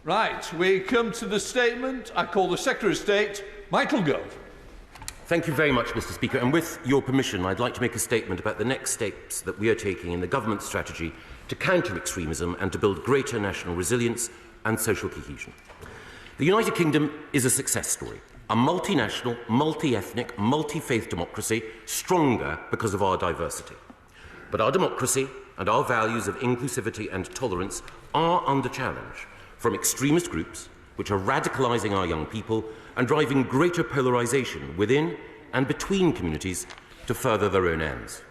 Right, we come to the statement. I call the Secretary of State, Michael Gove. Thank you very much, Mr. Speaker. And with your permission, I'd like to make a statement about the next steps that we are taking in the government strategy to counter extremism and to build greater national resilience and social cohesion. The United Kingdom is a success story, a multinational, multi-ethnic, multi-faith democracy, stronger because of our diversity. But our democracy and our values of inclusivity and tolerance are under challenge from extremist groups which are radicalising our young people and driving greater polarisation within and between communities to further their own ends.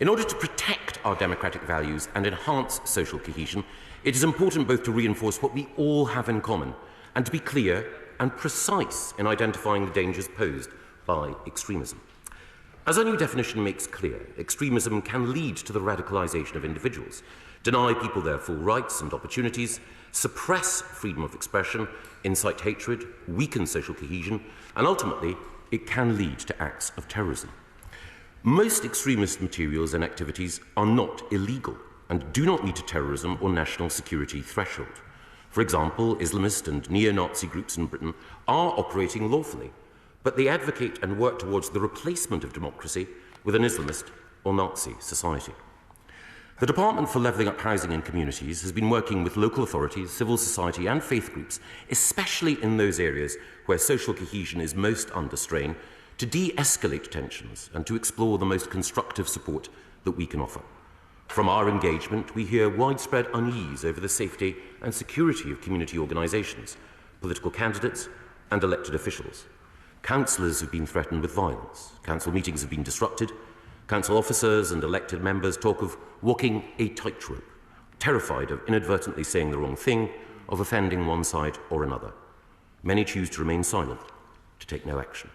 In order to protect our democratic values and enhance social cohesion, it is important both to reinforce what we all have in common and to be clear and precise in identifying the dangers posed by extremism. As our new definition makes clear, extremism can lead to the radicalisation of individuals, deny people their full rights and opportunities, suppress freedom of expression, incite hatred, weaken social cohesion, and ultimately it can lead to acts of terrorism. Most extremist materials and activities are not illegal and do not meet a terrorism or national security threshold. For example, Islamist and neo-Nazi groups in Britain are operating lawfully, but they advocate and work towards the replacement of democracy with an Islamist or Nazi society. The Department for Levelling Up Housing and Communities has been working with local authorities, civil society and faith groups, especially in those areas where social cohesion is most under strain, to de-escalate tensions and to explore the most constructive support that we can offer. From our engagement, we hear widespread unease over the safety and security of community organisations, political candidates and elected officials. Councillors have been threatened with violence. Council meetings have been disrupted. Council officers and elected members talk of walking a tightrope, terrified of inadvertently saying the wrong thing, of offending one side or another. Many choose to remain silent, to take no action.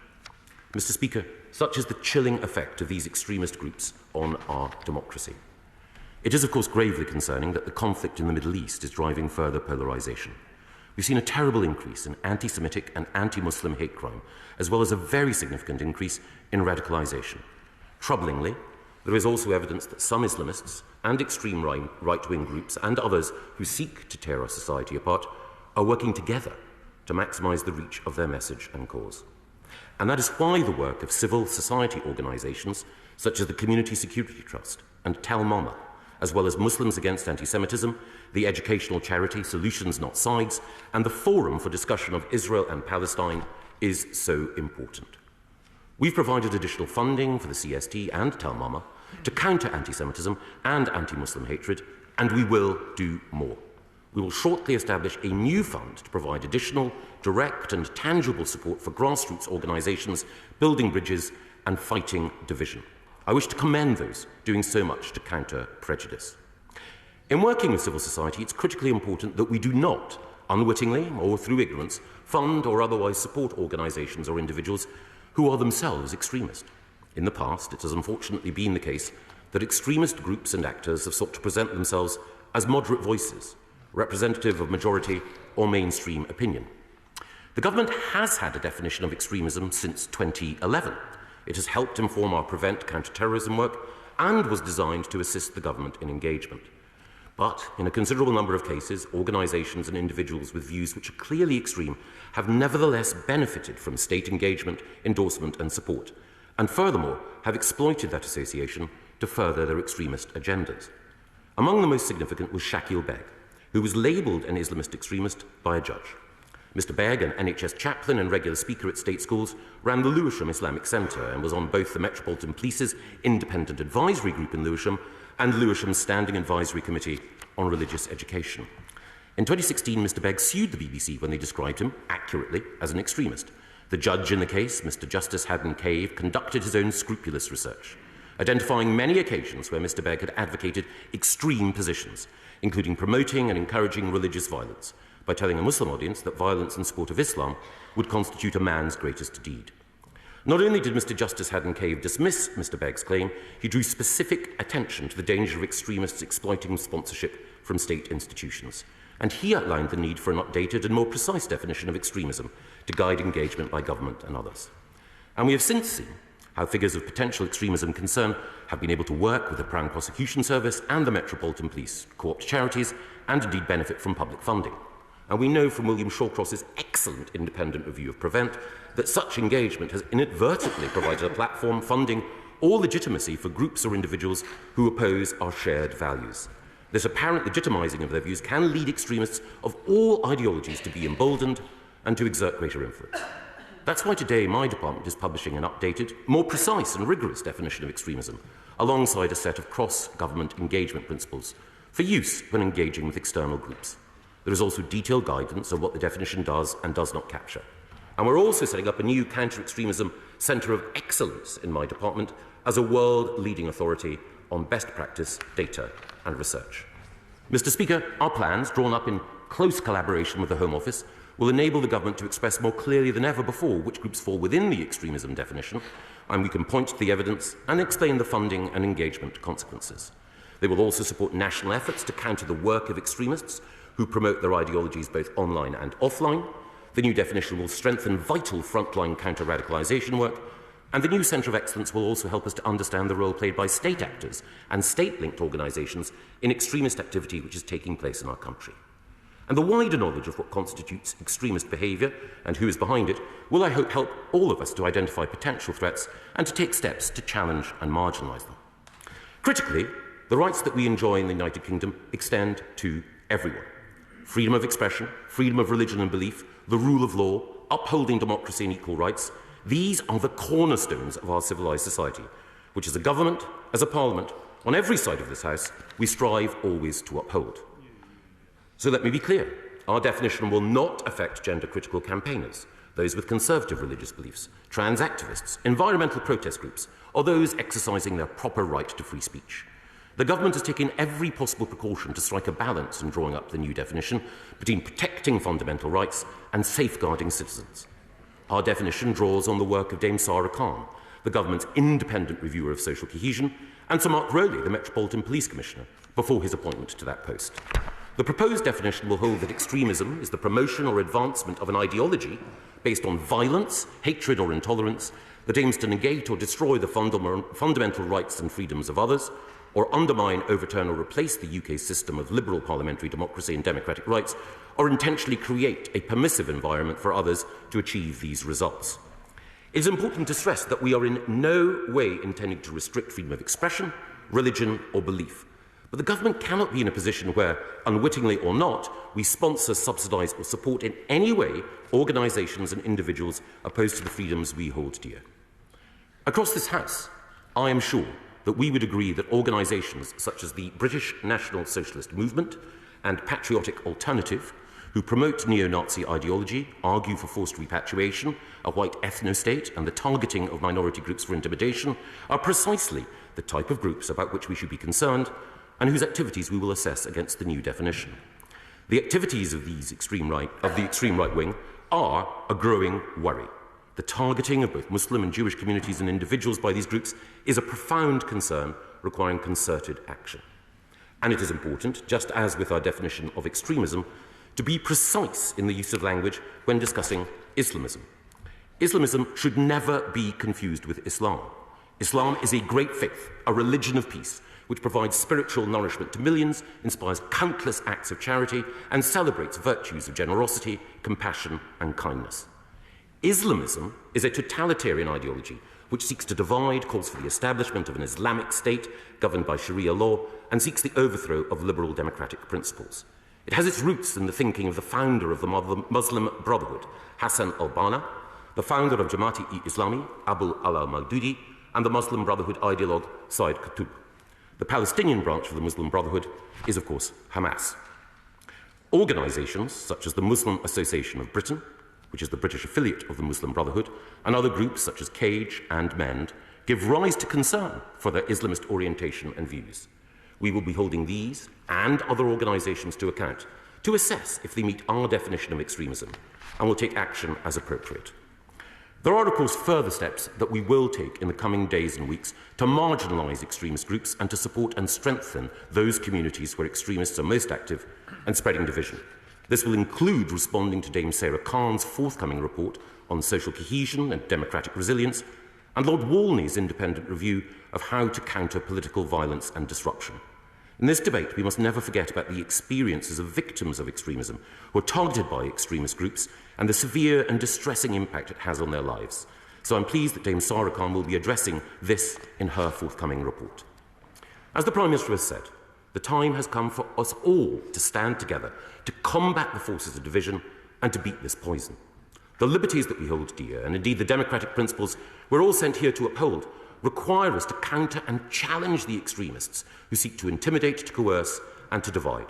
Mr. Speaker, such is the chilling effect of these extremist groups on our democracy. It is, of course, gravely concerning that the conflict in the Middle East is driving further polarisation. We've seen a terrible increase in anti-Semitic and anti-Muslim hate crime, as well as a very significant increase in radicalisation. Troublingly, there is also evidence that some Islamists and extreme right-wing groups and others who seek to tear our society apart are working together to maximise the reach of their message and cause. And that is why the work of civil society organisations such as the Community Security Trust and Tel Mama, as well as Muslims Against Anti-Semitism, the educational charity Solutions Not Sides, and the Forum for Discussion of Israel and Palestine is so important. We've provided additional funding for the CST and Tel Mama to counter anti-Semitism and anti-Muslim hatred, and we will do more. We will shortly establish a new fund to provide additional, direct and tangible support for grassroots organisations building bridges and fighting division. I wish to commend those doing so much to counter prejudice. In working with civil society, it's critically important that we do not, unwittingly or through ignorance, fund or otherwise support organisations or individuals who are themselves extremist. In the past, it has unfortunately been the case that extremist groups and actors have sought to present themselves as moderate voices, representative of majority or mainstream opinion. The government has had a definition of extremism since 2011. It has helped inform our prevent counter-terrorism work and was designed to assist the government in engagement. But in a considerable number of cases, organisations and individuals with views which are clearly extreme have nevertheless benefited from state engagement, endorsement and support, and furthermore have exploited that association to further their extremist agendas. Among the most significant was Shakil Beg, who was labelled an Islamist extremist by a judge. Mr. Beg, an NHS chaplain and regular speaker at state schools, ran the Lewisham Islamic Centre and was on both the Metropolitan Police's Independent Advisory Group in Lewisham and Lewisham's Standing Advisory Committee on Religious Education. In 2016, Mr. Beg sued the BBC when they described him, accurately, as an extremist. The judge in the case, Mr. Justice Haddon Cave, conducted his own scrupulous research, identifying many occasions where Mr. Beg had advocated extreme positions, including promoting and encouraging religious violence, by telling a Muslim audience that violence in support of Islam would constitute a man's greatest deed. Not only did Mr. Justice Haddon Cave dismiss Mr. Begg's claim, he drew specific attention to the danger of extremists exploiting sponsorship from state institutions. And he outlined the need for an updated and more precise definition of extremism to guide engagement by government and others. And we have since seen how figures of potential extremism concern have been able to work with the Crown Prosecution Service and the Metropolitan Police, co-opt charities, and indeed benefit from public funding. And we know from William Shawcross's excellent independent review of Prevent that such engagement has inadvertently provided a platform, funding, or legitimacy for groups or individuals who oppose our shared values. This apparent legitimising of their views can lead extremists of all ideologies to be emboldened and to exert greater influence. That's why today my department is publishing an updated, more precise and rigorous definition of extremism, alongside a set of cross-government engagement principles for use when engaging with external groups. There is also detailed guidance on what the definition does and does not capture. And we're also setting up a new counter-extremism centre of excellence in my department as a world-leading authority on best practice, data and research. Mr. Speaker, our plans, drawn up in close collaboration with the Home Office, will enable the government to express more clearly than ever before which groups fall within the extremism definition, and we can point to the evidence and explain the funding and engagement consequences. They will also support national efforts to counter the work of extremists who promote their ideologies both online and offline. The new definition will strengthen vital frontline counter-radicalisation work, and the new Centre of Excellence will also help us to understand the role played by state actors and state-linked organisations in extremist activity which is taking place in our country. And the wider knowledge of what constitutes extremist behaviour and who is behind it will, I hope, help all of us to identify potential threats and to take steps to challenge and marginalise them. Critically, the rights that we enjoy in the United Kingdom extend to everyone. Freedom of expression, freedom of religion and belief, the rule of law, upholding democracy and equal rights, these are the cornerstones of our civilised society, which as a government, as a parliament, on every side of this House, we strive always to uphold. So let me be clear, our definition will not affect gender-critical campaigners, those with conservative religious beliefs, trans activists, environmental protest groups, or those exercising their proper right to free speech. The government has taken every possible precaution to strike a balance in drawing up the new definition between protecting fundamental rights and safeguarding citizens. Our definition draws on the work of Dame Sarah Khan, the government's independent reviewer of social cohesion, and Sir Mark Rowley, the Metropolitan Police Commissioner, before his appointment to that post. The proposed definition will hold that extremism is the promotion or advancement of an ideology based on violence, hatred or intolerance that aims to negate or destroy the fundamental rights and freedoms of others, or undermine, overturn or replace the UK system of liberal parliamentary democracy and democratic rights, or intentionally create a permissive environment for others to achieve these results. It is important to stress that we are in no way intending to restrict freedom of expression, religion or belief. But the government cannot be in a position where, unwittingly or not, we sponsor, subsidise or support in any way organisations and individuals opposed to the freedoms we hold dear. Across this House, I am sure that we would agree that organisations such as the British National Socialist Movement and Patriotic Alternative, who promote neo-Nazi ideology, argue for forced repatriation, a white ethno-state and the targeting of minority groups for intimidation, are precisely the type of groups about which we should be concerned and whose activities we will assess against the new definition. The activities of the extreme right wing are a growing worry. The targeting of both Muslim and Jewish communities and individuals by these groups is a profound concern requiring concerted action. And it is important, just as with our definition of extremism, to be precise in the use of language when discussing Islamism. Islamism should never be confused with Islam. Islam is a great faith, a religion of peace, which provides spiritual nourishment to millions, inspires countless acts of charity, and celebrates virtues of generosity, compassion, and kindness. Islamism is a totalitarian ideology which seeks to divide, calls for the establishment of an Islamic state governed by Sharia law, and seeks the overthrow of liberal democratic principles. It has its roots in the thinking of the founder of the Muslim Brotherhood, Hassan al-Banna, the founder of Jamaat-e-Islami, Abu al-Mawdudi, and the Muslim Brotherhood ideologue, Said Qutb. The Palestinian branch of the Muslim Brotherhood is, of course, Hamas. Organisations such as the Muslim Association of Britain, which is the British affiliate of the Muslim Brotherhood, and other groups such as Cage and MEND, give rise to concern for their Islamist orientation and views. We will be holding these and other organisations to account to assess if they meet our definition of extremism, and will take action as appropriate. There are, of course, further steps that we will take in the coming days and weeks to marginalise extremist groups and to support and strengthen those communities where extremists are most active and spreading division. This will include responding to Dame Sarah Khan's forthcoming report on social cohesion and democratic resilience, and Lord Walney's independent review of how to counter political violence and disruption. In this debate, we must never forget about the experiences of victims of extremism who are targeted by extremist groups and the severe and distressing impact it has on their lives. So I'm pleased that Dame Sara Khan will be addressing this in her forthcoming report. As the Prime Minister has said, the time has come for us all to stand together to combat the forces of division and to beat this poison. The liberties that we hold dear, and indeed the democratic principles we're all sent here to uphold, require us to counter and challenge the extremists who seek to intimidate, to coerce and to divide.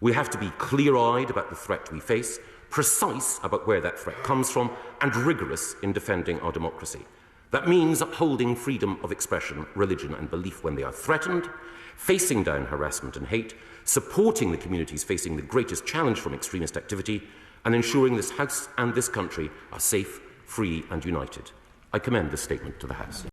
We have to be clear-eyed about the threat we face, precise about where that threat comes from, and rigorous in defending our democracy. That means upholding freedom of expression, religion and belief when they are threatened, facing down harassment and hate, supporting the communities facing the greatest challenge from extremist activity, and ensuring this House and this country are safe, free and united. I commend this statement to the House.